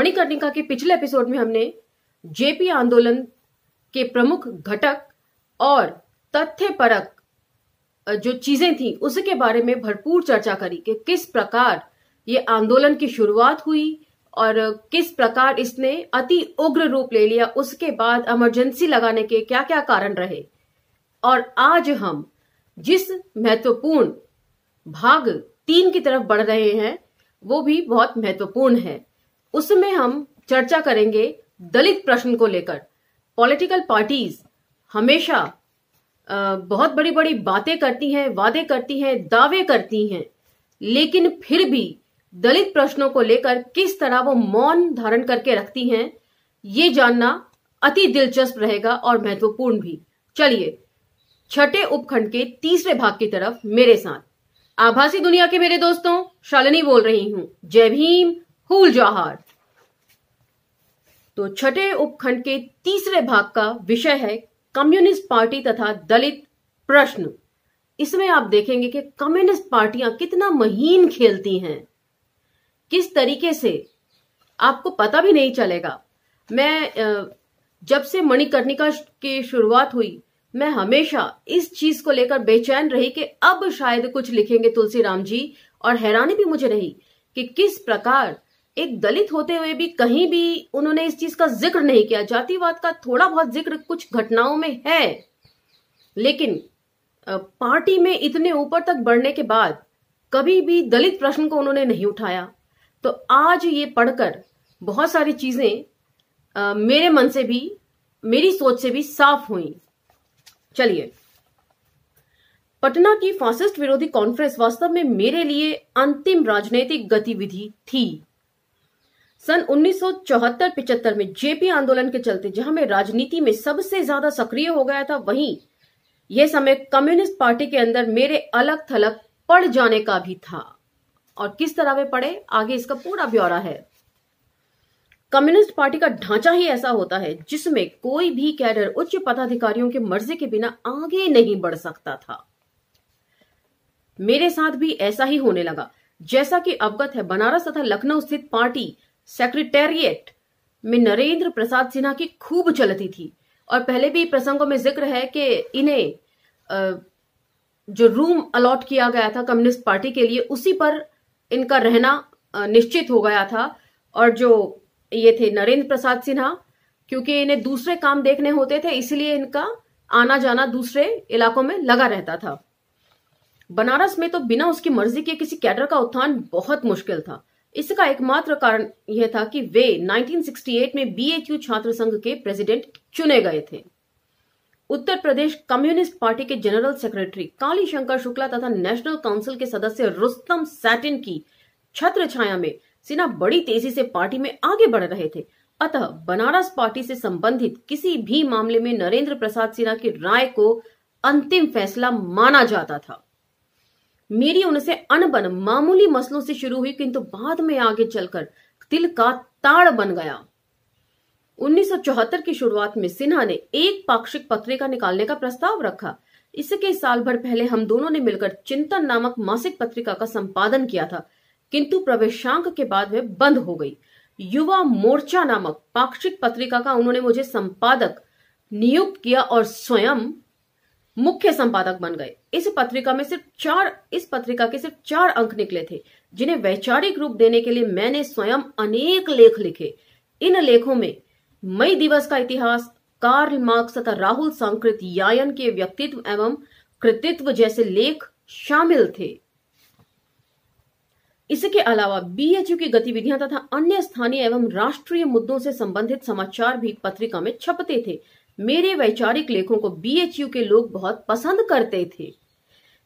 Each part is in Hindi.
मणिकर्णिका के पिछले एपिसोड में हमने जेपी आंदोलन के प्रमुख घटक और तथ्यपरक जो चीजें थी उसके बारे में भरपूर चर्चा करी कि किस प्रकार ये आंदोलन की शुरुआत हुई और किस प्रकार इसने अति उग्र रूप ले लिया। उसके बाद इमरजेंसी लगाने के क्या क्या कारण रहे। और आज हम जिस महत्वपूर्ण भाग 3 की तरफ बढ़ रहे हैं वो भी बहुत महत्वपूर्ण है। उसमें हम चर्चा करेंगे दलित प्रश्न को लेकर। पॉलिटिकल पार्टीज हमेशा बहुत बड़ी बड़ी बातें करती हैं, वादे करती हैं, दावे करती हैं, लेकिन फिर भी दलित प्रश्नों को लेकर किस तरह वो मौन धारण करके रखती हैं, ये जानना अति दिलचस्प रहेगा और महत्वपूर्ण भी। चलिए छठे उपखंड के तीसरे भाग की तरफ मेरे साथ। आभासी दुनिया के मेरे दोस्तों, शालिनी बोल रही हूं। जय भीम, हुल जोहार। तो छठे उपखंड के तीसरे भाग का विषय है कम्युनिस्ट पार्टी तथा दलित प्रश्न। इसमें आप देखेंगे कि कम्युनिस्ट पार्टियां कितना महीन खेलती हैं, किस तरीके से आपको पता भी नहीं चलेगा। मैं जब से मणिकर्णिका की शुरुआत हुई मैं हमेशा इस चीज को लेकर बेचैन रही कि अब शायद कुछ लिखेंगे तुलसीराम जी, और हैरानी भी मुझे रही कि किस प्रकार एक दलित होते हुए भी कहीं भी उन्होंने इस चीज का जिक्र नहीं किया। जातिवाद का थोड़ा बहुत जिक्र कुछ घटनाओं में है, लेकिन पार्टी में इतने ऊपर तक बढ़ने के बाद कभी भी दलित प्रश्न को उन्होंने नहीं उठाया। तो आज ये पढ़कर बहुत सारी चीजें मेरे मन से भी, मेरी सोच से भी साफ हुई। चलिए, पटना की फासिस्ट विरोधी कॉन्फ्रेंस वास्तव में मेरे लिए अंतिम राजनीतिक गतिविधि थी। सन 1974-75 में जेपी आंदोलन के चलते जहां मैं राजनीति में सबसे ज्यादा सक्रिय हो गया था, वहीं यह समय कम्युनिस्ट पार्टी के अंदर मेरे अलग थलग पड़ जाने का भी था। और किस तरह वे पड़े, आगे इसका पूरा ब्यौरा है। कम्युनिस्ट पार्टी का ढांचा ही ऐसा होता है जिसमें कोई भी कैडर उच्च पदाधिकारियों की मर्जी के बिना आगे नहीं बढ़ सकता था। मेरे साथ भी ऐसा ही होने लगा। जैसा कि अवगत है, बनारस तथा लखनऊ स्थित पार्टी सेक्रेटेरिएट में नरेंद्र प्रसाद सिन्हा की खूब चलती थी। और पहले भी प्रसंगों में जिक्र है कि इन्हें जो रूम अलॉट किया गया था कम्युनिस्ट पार्टी के लिए, उसी पर इनका रहना निश्चित हो गया था। और जो ये थे नरेंद्र प्रसाद सिन्हा, क्योंकि इन्हें दूसरे काम देखने होते थे, इसलिए इनका आना जाना दूसरे इलाकों में लगा रहता था। बनारस में तो बिना उसकी मर्जी के किसी कैडर का उत्थान बहुत मुश्किल था। इसका एकमात्र कारण यह था कि वे 1968 में बीएचयू छात्र संघ के प्रेसिडेंट चुने गए थे। उत्तर प्रदेश कम्युनिस्ट पार्टी के जनरल सेक्रेटरी काली शंकर शुक्ला तथा नेशनल काउंसिल के सदस्य रुस्तम सैटिन की छत्र छाया में सिन्हा बड़ी तेजी से पार्टी में आगे बढ़ रहे थे। अतः बनारस पार्टी से संबंधित किसी भी मामले में नरेंद्र प्रसाद सिन्हा की राय को अंतिम फैसला माना जाता था। मेरी उनसे अनबन मामूली मसलों से शुरू हुई, किंतु बाद में आगे चलकर दिल का ताड़ बन गया। 1974 की शुरुआत में सिन्हा ने एक पाक्षिक पत्रिका निकालने का प्रस्ताव रखा। इसके साल भर पहले हम दोनों ने मिलकर चिंतन नामक मासिक पत्रिका का संपादन किया था, किंतु प्रवेशांक के बाद वह बंद हो गई। युवा मोर्चा नामक पाक्षिक पत्रिका का उन्होंने मुझे संपादक नियुक्त किया और स्वयं मुख्य संपादक बन गए। इस पत्रिका के सिर्फ 4 अंक निकले थे, जिन्हें वैचारिक रूप देने के लिए मैंने स्वयं अनेक लेख लिखे। इन लेखों में मई दिवस का इतिहास, कार्ल मार्क्स तथा राहुल सांकृत्यायन के व्यक्तित्व एवं कृतित्व जैसे लेख शामिल थे। इसके अलावा बीएचयू की गतिविधियां तथा अन्य स्थानीय एवं राष्ट्रीय मुद्दों से संबंधित समाचार भी पत्रिका में छपते थे। मेरे वैचारिक लेखों को बीएचयू के लोग बहुत पसंद करते थे,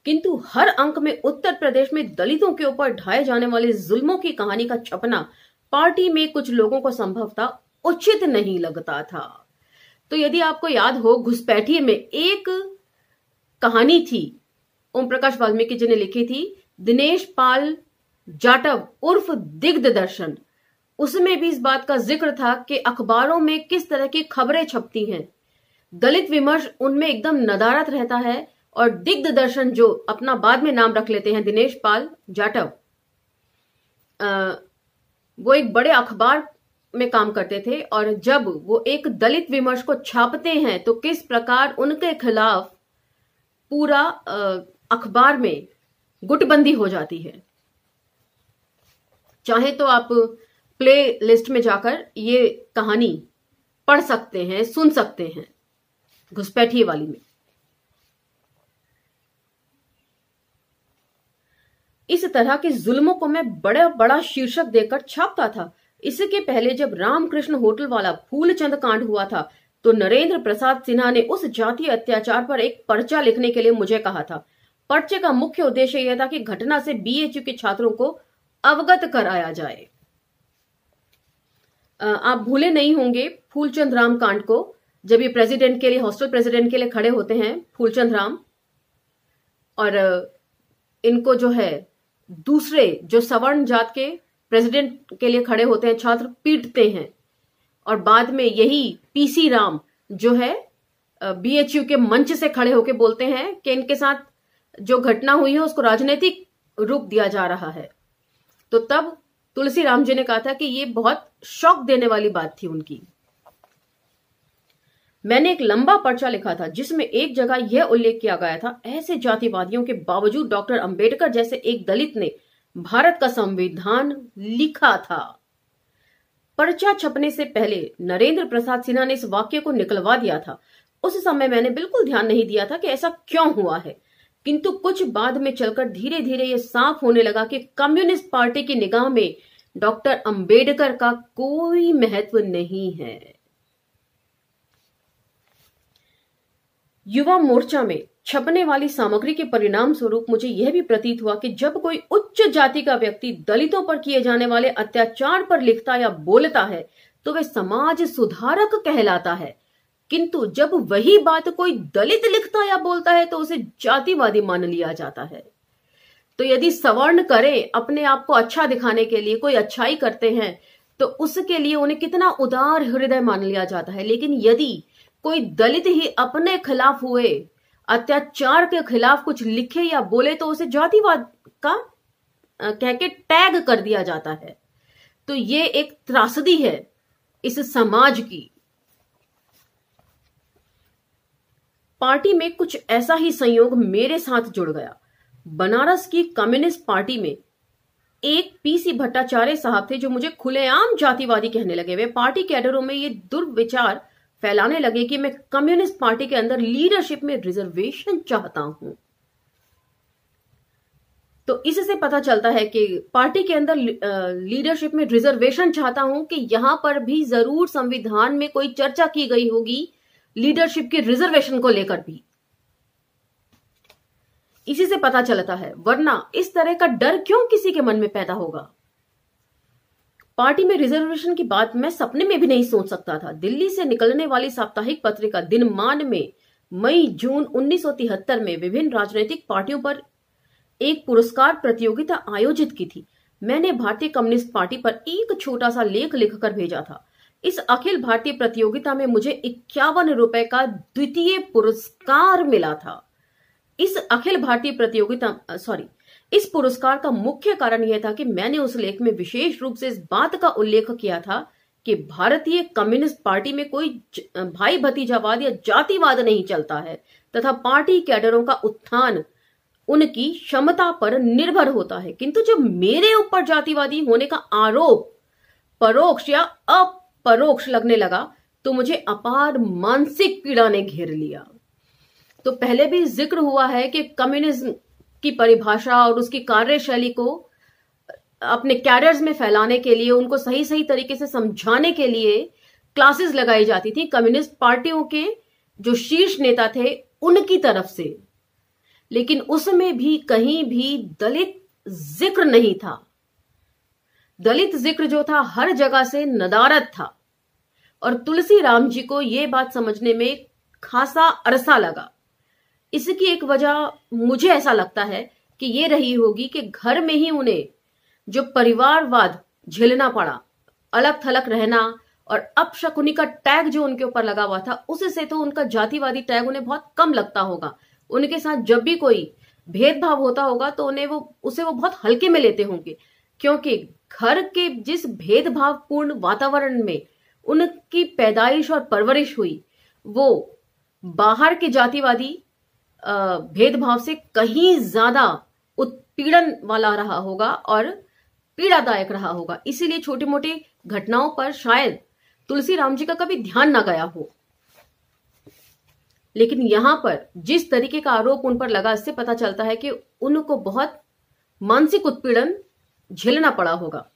किंतु हर अंक में उत्तर प्रदेश में दलितों के ऊपर ढाए जाने वाले जुल्मों की कहानी का छपना पार्टी में कुछ लोगों को संभवतः उचित नहीं लगता था। तो यदि आपको याद हो, घुसपैठिए में एक कहानी थी ओम प्रकाश वाल्मीकि जी ने लिखी थी, दिनेश पाल जाटव उर्फ दिग्दर्शन। उसमें भी इस बात का जिक्र था कि अखबारों में किस तरह की खबरें छपती हैं, दलित विमर्श उनमें एकदम नदारत रहता है। और दिग्दर्शन, जो अपना बाद में नाम रख लेते हैं दिनेश पाल जाटव, वो एक बड़े अखबार में काम करते थे, और जब वो एक दलित विमर्श को छापते हैं तो किस प्रकार उनके खिलाफ पूरा अखबार में गुटबंदी हो जाती है। चाहे तो आप प्ले लिस्ट में जाकर ये कहानी पढ़ सकते हैं, सुन सकते हैं, घुसपैठिए वाली में। इस तरह के जुल्मों को मैं बड़ा बड़ा शीर्षक देकर छापता था। इसके पहले जब रामकृष्ण होटल वाला फूलचंद कांड हुआ था तो नरेंद्र प्रसाद सिन्हा ने उस जातीय अत्याचार पर एक पर्चा लिखने के लिए मुझे कहा था। पर्चे का मुख्य उद्देश्य यह था कि घटना से बीएचयू के छात्रों को अवगत कराया जाए। आप भूले नहीं होंगे फूलचंद राम कांड को, जब ये प्रेसिडेंट के लिए, हॉस्टल प्रेसिडेंट के लिए खड़े होते हैं फूलचंद राम, और इनको जो है दूसरे जो सवर्ण जात के प्रेसिडेंट के लिए खड़े होते हैं छात्र पीटते हैं, और बाद में यही पीसी राम जो है बीएचयू के मंच से खड़े होकर बोलते हैं कि इनके साथ जो घटना हुई है उसको राजनीतिक रूप दिया जा रहा है। तो तब तुलसी राम जी ने कहा था कि ये बहुत शॉक देने वाली बात थी उनकी। मैंने एक लंबा पर्चा लिखा था जिसमें एक जगह यह उल्लेख किया गया था, ऐसे जातिवादियों के बावजूद डॉक्टर अंबेडकर जैसे एक दलित ने भारत का संविधान लिखा था। पर्चा छपने से पहले नरेंद्र प्रसाद सिन्हा ने इस वाक्य को निकलवा दिया था। उस समय मैंने बिल्कुल ध्यान नहीं दिया था कि ऐसा क्यों हुआ है, किंतु कुछ बाद में चलकर धीरे धीरे यह साफ होने लगा कि कम्युनिस्ट पार्टी की निगाह में डॉक्टर अंबेडकर का कोई महत्व नहीं है। युवा मोर्चा में छपने वाली सामग्री के परिणाम स्वरूप मुझे यह भी प्रतीत हुआ कि जब कोई उच्च जाति का व्यक्ति दलितों पर किए जाने वाले अत्याचार पर लिखता या बोलता है तो वह समाज सुधारक कहलाता है, किंतु जब वही बात कोई दलित लिखता या बोलता है तो उसे जातिवादी मान लिया जाता है। तो यदि सवर्ण करें अपने आप को अच्छा दिखाने के लिए, कोई अच्छाई करते हैं तो उसके लिए उन्हें कितना उदार हृदय मान लिया जाता है, लेकिन यदि कोई दलित ही अपने खिलाफ हुए अत्याचार के खिलाफ कुछ लिखे या बोले तो उसे जातिवाद का कह के टैग कर दिया जाता है। तो ये एक त्रासदी है इस समाज की। पार्टी में कुछ ऐसा ही संयोग मेरे साथ जुड़ गया। बनारस की कम्युनिस्ट पार्टी में एक पीसी भट्टाचार्य साहब थे जो मुझे खुलेआम जातिवादी कहने लगे। वे पार्टी कैडरों में ये दुर्विचार फैलाने लगे कि मैं कम्युनिस्ट पार्टी के अंदर लीडरशिप में रिजर्वेशन चाहता हूं। तो इससे पता चलता है कि पार्टी के अंदर लीडरशिप में रिजर्वेशन चाहता हूं कि यहां पर भी जरूर संविधान में कोई चर्चा की गई होगी लीडरशिप के रिजर्वेशन को लेकर भी। इसी से पता चलता है, वरना इस तरह का डर क्यों किसी के मन में पैदा होगा। पार्टी में रिजर्वेशन की बात मैं सपने में भी नहीं सोच सकता था। दिल्ली से निकलने वाली साप्ताहिक पत्रिका दिनमान में मई जून 1973 में विभिन्न राजनीतिक पार्टियों पर एक पुरस्कार प्रतियोगिता आयोजित की थी। मैंने भारतीय कम्युनिस्ट पार्टी पर एक छोटा सा लेख लिखकर भेजा था। इस अखिल भारतीय प्रतियोगिता में मुझे 51 रुपए का द्वितीय पुरस्कार मिला था। इस अखिल भारतीय प्रतियोगिता इस पुरस्कार का मुख्य कारण यह था कि मैंने उस लेख में विशेष रूप से इस बात का उल्लेख किया था कि भारतीय कम्युनिस्ट पार्टी में कोई भाई भतीजावाद या जातिवाद नहीं चलता है तथा पार्टी कैडरों का उत्थान उनकी क्षमता पर निर्भर होता है। किंतु जब मेरे ऊपर जातिवादी होने का आरोप परोक्ष या अपरोक्ष लगने लगा तो मुझे अपार मानसिक पीड़ा ने घेर लिया। तो पहले भी जिक्र हुआ है कि कम्युनिज्म की परिभाषा और उसकी कार्यशैली को अपने कैडर्स में फैलाने के लिए, उनको सही सही तरीके से समझाने के लिए क्लासेस लगाई जाती थी कम्युनिस्ट पार्टियों के जो शीर्ष नेता थे उनकी तरफ से, लेकिन उसमें भी कहीं भी दलित जिक्र नहीं था। दलित जिक्र जो था हर जगह से नदारद था, और तुलसी राम जी को यह बात समझने में खासा अरसा लगा। इसकी एक वजह मुझे ऐसा लगता है कि ये रही होगी कि घर में ही उन्हें जो परिवारवाद झेलना पड़ा, अलग थलग रहना और अपशकुनी का टैग जो उनके ऊपर लगा हुआ था, उससे तो उनका जातिवादी टैग उन्हें बहुत कम लगता होगा। उनके साथ जब भी कोई भेदभाव होता होगा तो उन्हें उसे वो बहुत हल्के में लेते होंगे, क्योंकि घर के जिस भेदभावपूर्ण वातावरण में उनकी पैदाइश और परवरिश हुई, वो बाहर के जातिवादी भेदभाव से कहीं ज्यादा उत्पीड़न वाला रहा होगा और पीड़ादायक रहा होगा। इसीलिए छोटी मोटी घटनाओं पर शायद तुलसी राम जी का कभी ध्यान ना गया हो। लेकिन यहां पर जिस तरीके का आरोप उन पर लगा, इससे पता चलता है कि उनको बहुत मानसिक उत्पीड़न झेलना पड़ा होगा।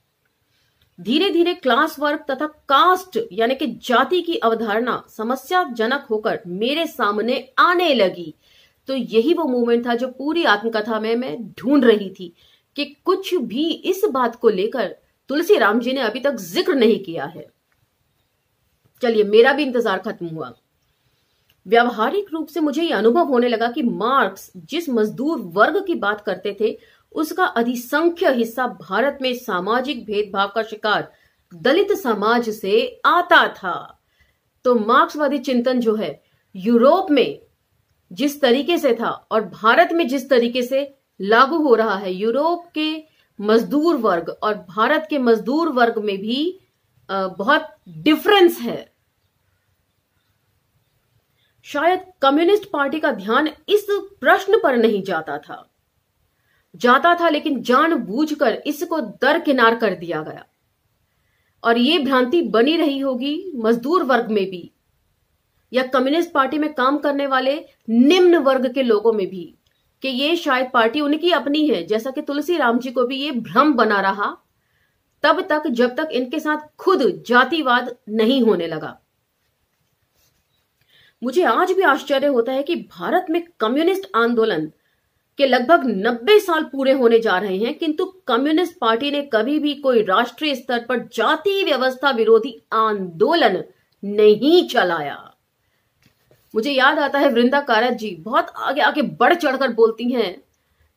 धीरे धीरे क्लास वर्ग तथा कास्ट यानी कि जाति की अवधारणा समस्याजनक होकर मेरे सामने आने लगी। तो यही वो मूवमेंट था जो पूरी आत्मकथा में मैं ढूंढ रही थी कि कुछ भी इस बात को लेकर तुलसी राम जी ने अभी तक जिक्र नहीं किया है। चलिए, मेरा भी इंतजार खत्म हुआ। व्यावहारिक रूप से मुझे यह अनुभव होने लगा कि मार्क्स जिस मजदूर वर्ग की बात करते थे, उसका अधिसंख्य हिस्सा भारत में सामाजिक भेदभाव का शिकार दलित समाज से आता था। तो मार्क्सवादी चिंतन जो है यूरोप में जिस तरीके से था और भारत में जिस तरीके से लागू हो रहा है, यूरोप के मजदूर वर्ग और भारत के मजदूर वर्ग में भी बहुत डिफरेंस है। शायद कम्युनिस्ट पार्टी का ध्यान इस प्रश्न पर नहीं जाता था, लेकिन जानबूझकर इसको दरकिनार कर दिया गया। और ये भ्रांति बनी रही होगी मजदूर वर्ग में भी या कम्युनिस्ट पार्टी में काम करने वाले निम्न वर्ग के लोगों में भी कि ये शायद पार्टी उनकी अपनी है, जैसा कि तुलसी राम जी को भी ये भ्रम बना रहा तब तक जब तक इनके साथ खुद जातिवाद नहीं होने लगा। मुझे आज भी आश्चर्य होता है कि भारत में कम्युनिस्ट आंदोलन के लगभग 90 साल पूरे होने जा रहे हैं, किंतु कम्युनिस्ट पार्टी ने कभी भी कोई राष्ट्रीय स्तर पर जाति व्यवस्था विरोधी आंदोलन नहीं चलाया। मुझे याद आता है वृंदा कारत जी बहुत आगे आगे बढ़ चढ़कर बोलती हैं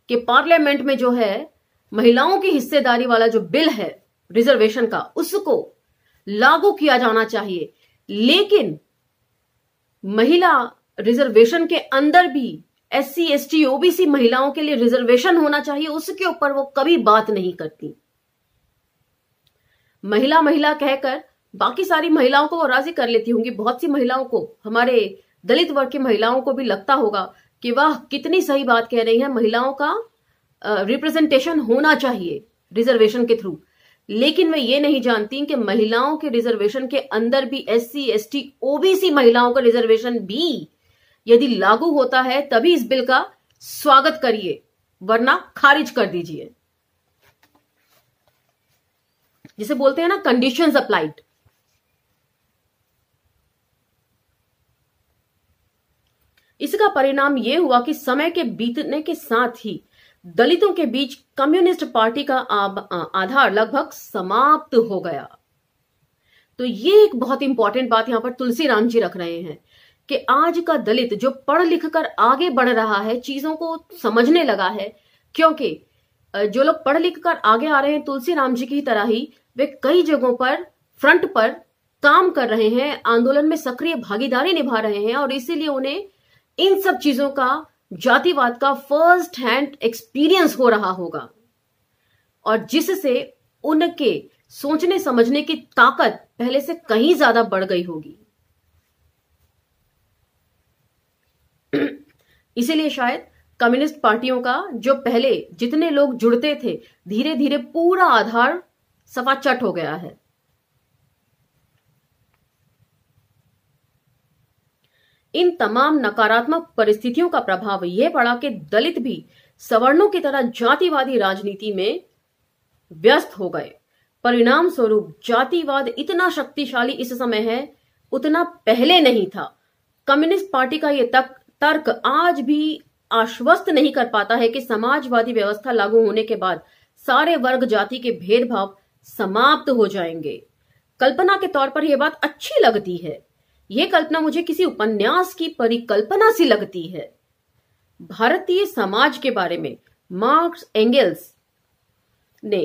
कि पार्लियामेंट में जो है महिलाओं की हिस्सेदारी वाला जो बिल है रिजर्वेशन का, उसको लागू किया जाना चाहिए, लेकिन महिला रिजर्वेशन के अंदर भी SC ST OBC महिलाओं के लिए रिजर्वेशन होना चाहिए, उसके ऊपर वो कभी बात नहीं करती। महिला महिला कहकर बाकी सारी महिलाओं को वो राजी कर लेती होंगी। बहुत सी महिलाओं को, हमारे दलित वर्ग की महिलाओं को भी लगता होगा कि वाह कितनी सही बात कह रही है, महिलाओं का रिप्रेजेंटेशन होना चाहिए रिजर्वेशन के थ्रू। लेकिन वे ये नहीं जानती कि महिलाओं के रिजर्वेशन के अंदर भी SC ST OBC महिलाओं का रिजर्वेशन भी यदि लागू होता है तभी इस बिल का स्वागत करिए, वरना खारिज कर दीजिए। जिसे बोलते हैं ना कंडीशंस अप्लाइड। इसका परिणाम यह हुआ कि समय के बीतने के साथ ही दलितों के बीच कम्युनिस्ट पार्टी का आधार लगभग समाप्त हो गया। तो ये एक बहुत इंपॉर्टेंट बात यहां पर तुलसी राम जी रख रहे हैं कि आज का दलित जो पढ़ लिख कर आगे बढ़ रहा है, चीजों को समझने लगा है, क्योंकि जो लोग पढ़ लिख कर आगे आ रहे हैं तुलसी राम जी की तरह ही वे कई जगहों पर फ्रंट पर काम कर रहे हैं, आंदोलन में सक्रिय भागीदारी निभा रहे हैं और इसीलिए उन्हें इन सब चीजों का, जातिवाद का फर्स्ट हैंड एक्सपीरियंस हो रहा होगा और जिससे उनके सोचने समझने की ताकत पहले से कहीं ज्यादा बढ़ गई होगी। इसीलिए शायद कम्युनिस्ट पार्टियों का जो पहले जितने लोग जुड़ते थे, धीरे धीरे पूरा आधार सफाचट हो गया है। इन तमाम नकारात्मक परिस्थितियों का प्रभाव यह पड़ा कि दलित भी सवर्णों की तरह जातिवादी राजनीति में व्यस्त हो गए। परिणाम स्वरूप जातिवाद इतना शक्तिशाली इस समय है, उतना पहले नहीं था। कम्युनिस्ट पार्टी का यह तर्क आज भी आश्वस्त नहीं कर पाता है कि समाजवादी व्यवस्था लागू होने के बाद सारे वर्ग जाति के भेदभाव समाप्त हो जाएंगे। कल्पना के तौर पर यह बात अच्छी लगती है। यह कल्पना मुझे किसी उपन्यास की परिकल्पना सी लगती है। भारतीय समाज के बारे में मार्क्स एंगेल्स ने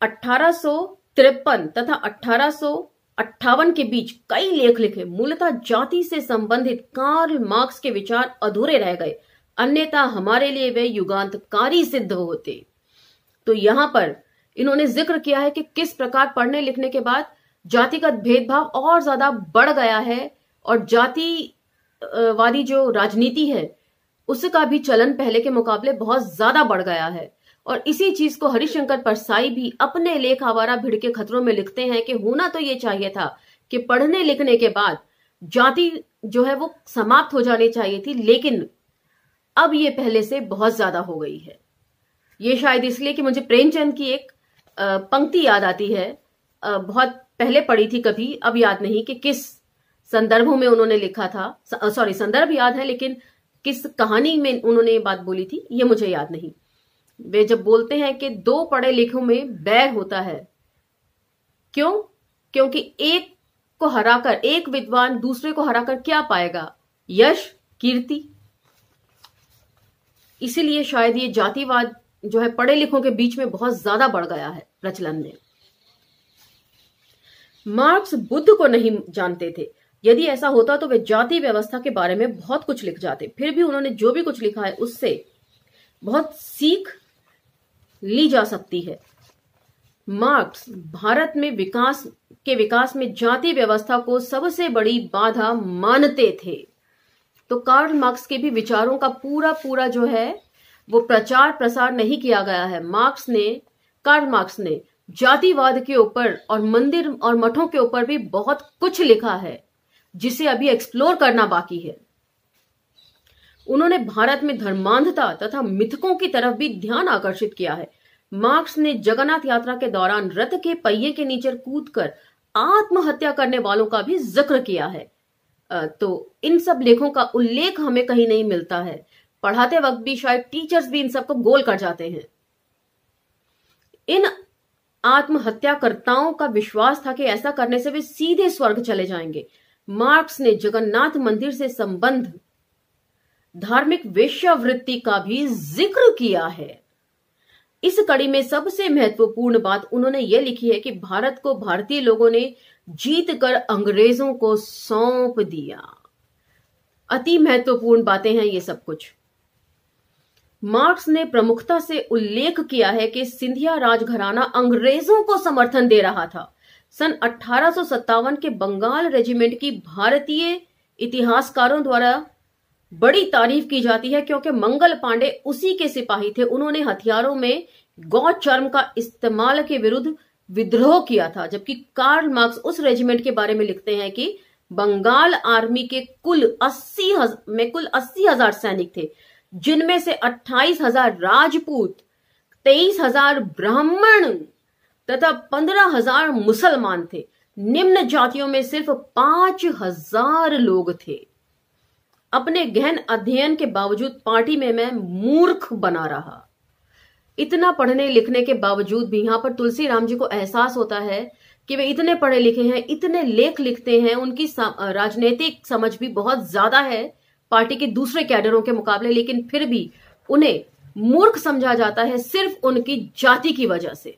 1853 तथा 1858 के बीच कई लेख लिखे। मूलतः जाति से संबंधित कार्ल मार्क्स के विचार अधूरे रह गए, अन्यथा हमारे लिए वे युगांतकारी सिद्ध होते। तो यहां पर इन्होंने जिक्र किया है कि किस प्रकार पढ़ने लिखने के बाद जातिगत भेदभाव और ज्यादा बढ़ गया है और जातिवादी जो राजनीति है उसका भी चलन पहले के मुकाबले बहुत ज्यादा बढ़ गया है। और इसी चीज को हरिशंकर परसाई भी अपने लेख आवारा भिड़ के खतरों में लिखते हैं कि होना तो ये चाहिए था कि पढ़ने लिखने के बाद जाति जो है वो समाप्त हो जानी चाहिए थी, लेकिन अब ये पहले से बहुत ज्यादा हो गई है। ये शायद इसलिए कि मुझे प्रेमचंद की एक पंक्ति याद आती है, बहुत पहले पढ़ी थी कभी, अब याद नहीं कि किस संदर्भों में उन्होंने लिखा था, सॉरी संदर्भ याद है लेकिन किस कहानी में उन्होंने ये बात बोली थी ये मुझे याद नहीं। वे जब बोलते हैं कि दो पढ़े लिखों में बैर होता है, क्यों? क्योंकि एक को हराकर, एक विद्वान दूसरे को हराकर क्या पाएगा? यश, कीर्ति। इसीलिए शायद ये जातिवाद जो है पढ़े लिखों के बीच में बहुत ज्यादा बढ़ गया है प्रचलन में। मार्क्स बुद्ध को नहीं जानते थे। यदि ऐसा होता तो वे जाति व्यवस्था के बारे में बहुत कुछ लिख जाते। फिर भी उन्होंने जो भी कुछ लिखा है उससे बहुत सीख ली जा सकती है। मार्क्स भारत में विकास में जाति व्यवस्था को सबसे बड़ी बाधा मानते थे। तो कार्ल मार्क्स के भी विचारों का पूरा जो है वो प्रचार प्रसार नहीं किया गया है। कार्ल मार्क्स ने जातिवाद के ऊपर और मंदिर और मठों के ऊपर भी बहुत कुछ लिखा है जिसे अभी एक्सप्लोर करना बाकी है। उन्होंने भारत में धर्मांधता तथा मिथकों की तरफ भी ध्यान आकर्षित किया है। मार्क्स ने जगन्नाथ यात्रा के दौरान रथ के पहिए के नीचे कूदकर आत्महत्या करने वालों का भी जिक्र किया है। तो इन सब लेखों का उल्लेख हमें कहीं नहीं मिलता है। पढ़ाते वक्त भी शायद टीचर्स भी इन सबको गोल कर जाते हैं। इन आत्महत्याकर्ताओं का विश्वास था कि ऐसा करने से वे सीधे स्वर्ग चले जाएंगे। मार्क्स ने जगन्नाथ मंदिर से संबंध धार्मिक वेश्यावृत्ति का भी जिक्र किया है। इस कड़ी में सबसे महत्वपूर्ण बात उन्होंने यह लिखी है कि भारत को भारतीय लोगों ने जीत कर अंग्रेजों को सौंप दिया। अति महत्वपूर्ण बातें हैं ये सब कुछ। मार्क्स ने प्रमुखता से उल्लेख किया है कि सिंधिया राजघराना अंग्रेजों को समर्थन दे रहा था। सन 1857 के बंगाल रेजिमेंट की भारतीय इतिहासकारों द्वारा बड़ी तारीफ की जाती है क्योंकि मंगल पांडे उसी के सिपाही थे। उन्होंने हथियारों में गौ चर्म का इस्तेमाल के विरुद्ध विद्रोह किया था, जबकि कार्ल मार्क्स उस रेजिमेंट के बारे में लिखते हैं कि बंगाल आर्मी के कुल 80,000 सैनिक थे, जिनमें से 28,000 राजपूत, 23,000 ब्राह्मण तथा 15,000 मुसलमान थे। निम्न जातियों में सिर्फ 5,000 लोग थे। अपने गहन अध्ययन के बावजूद पार्टी में मैं मूर्ख बना रहा। इतना पढ़ने लिखने के बावजूद भी यहां पर तुलसीराम जी को एहसास होता है कि वे इतने पढ़े लिखे हैं, इतने लेख लिखते हैं, उनकी राजनीतिक समझ भी बहुत ज्यादा है पार्टी के दूसरे कैडरों के मुकाबले, लेकिन फिर भी उन्हें मूर्ख समझा जाता है सिर्फ उनकी जाति की वजह से।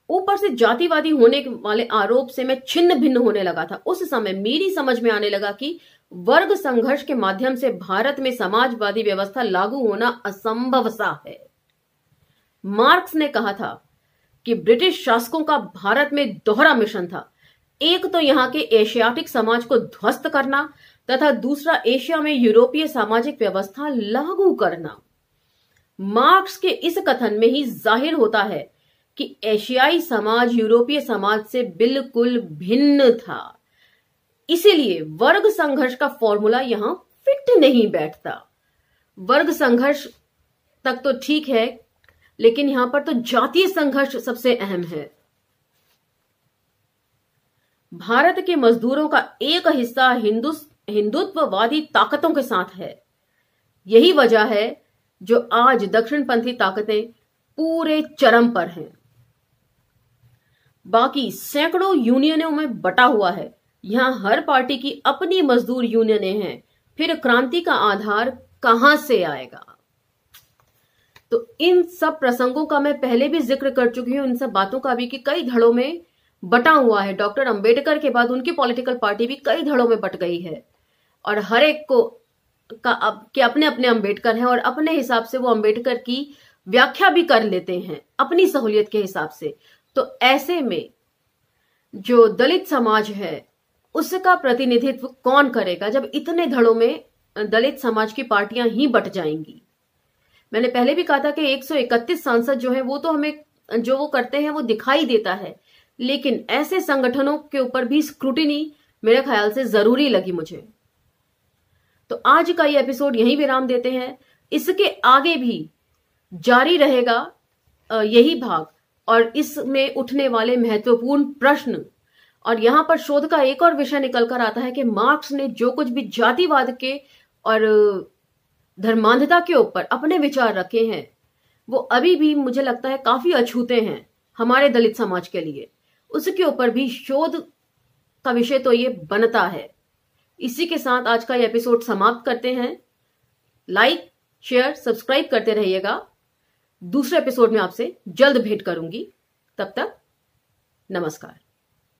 ऊपर से जातिवादी होने वाले आरोप से मैं छिन्न भिन्न होने लगा था। उस समय मेरी समझ में आने लगा कि वर्ग संघर्ष के माध्यम से भारत में समाजवादी व्यवस्था लागू होना असंभव सा है। मार्क्स ने कहा था कि ब्रिटिश शासकों का भारत में दोहरा मिशन था। एक तो यहां के एशियाटिक समाज को ध्वस्त करना तथा दूसरा एशिया में यूरोपीय सामाजिक व्यवस्था लागू करना। मार्क्स के इस कथन में ही जाहिर होता है कि एशियाई समाज यूरोपीय समाज से बिल्कुल भिन्न था। इसीलिए वर्ग संघर्ष का फॉर्मूला यहां फिट नहीं बैठता। वर्ग संघर्ष तक तो ठीक है, लेकिन यहां पर तो जातीय संघर्ष सबसे अहम है। भारत के मजदूरों का एक हिस्सा हिंदुत्ववादी ताकतों के साथ है। यही वजह है जो आज दक्षिणपंथी ताकतें पूरे चरम पर हैं। बाकी सैकड़ों यूनियनों में बटा हुआ है। यहां हर पार्टी की अपनी मजदूर यूनियनें हैं। फिर क्रांति का आधार कहां से आएगा? तो इन सब प्रसंगों का मैं पहले भी जिक्र कर चुकी हूं, इन सब बातों का भी, कि कई धड़ों में बटा हुआ है। डॉक्टर अंबेडकर के बाद उनकी पॉलिटिकल पार्टी भी कई धड़ों में बट गई है और हर एक को के अपने अपने अंबेडकर हैं और अपने हिसाब से वो अंबेडकर की व्याख्या भी कर लेते हैं अपनी सहूलियत के हिसाब से। तो ऐसे में जो दलित समाज है उसका प्रतिनिधित्व कौन करेगा जब इतने धड़ों में दलित समाज की पार्टियां ही बट जाएंगी। मैंने पहले भी कहा था कि 131 सांसद जो है वो तो हमें जो वो करते हैं वो दिखाई देता है, लेकिन ऐसे संगठनों के ऊपर भी स्क्रूटिनी मेरे ख्याल से जरूरी लगी मुझे। तो आज का ये एपिसोड यहीं विराम देते हैं। इसके आगे भी जारी रहेगा यही भाग और इसमें उठने वाले महत्वपूर्ण प्रश्न। और यहां पर शोध का एक और विषय निकल कर आता है कि मार्क्स ने जो कुछ भी जातिवाद के और धर्मांधता के ऊपर अपने विचार रखे हैं वो अभी भी मुझे लगता है काफी अछूते हैं हमारे दलित समाज के लिए। उसके ऊपर भी शोध का विषय तो ये बनता है। इसी के साथ आज का ये एपिसोड समाप्त करते हैं। लाइक, शेयर, सब्सक्राइब करते रहिएगा। दूसरे एपिसोड में आपसे जल्द भेंट करूंगी। तब तक नमस्कार।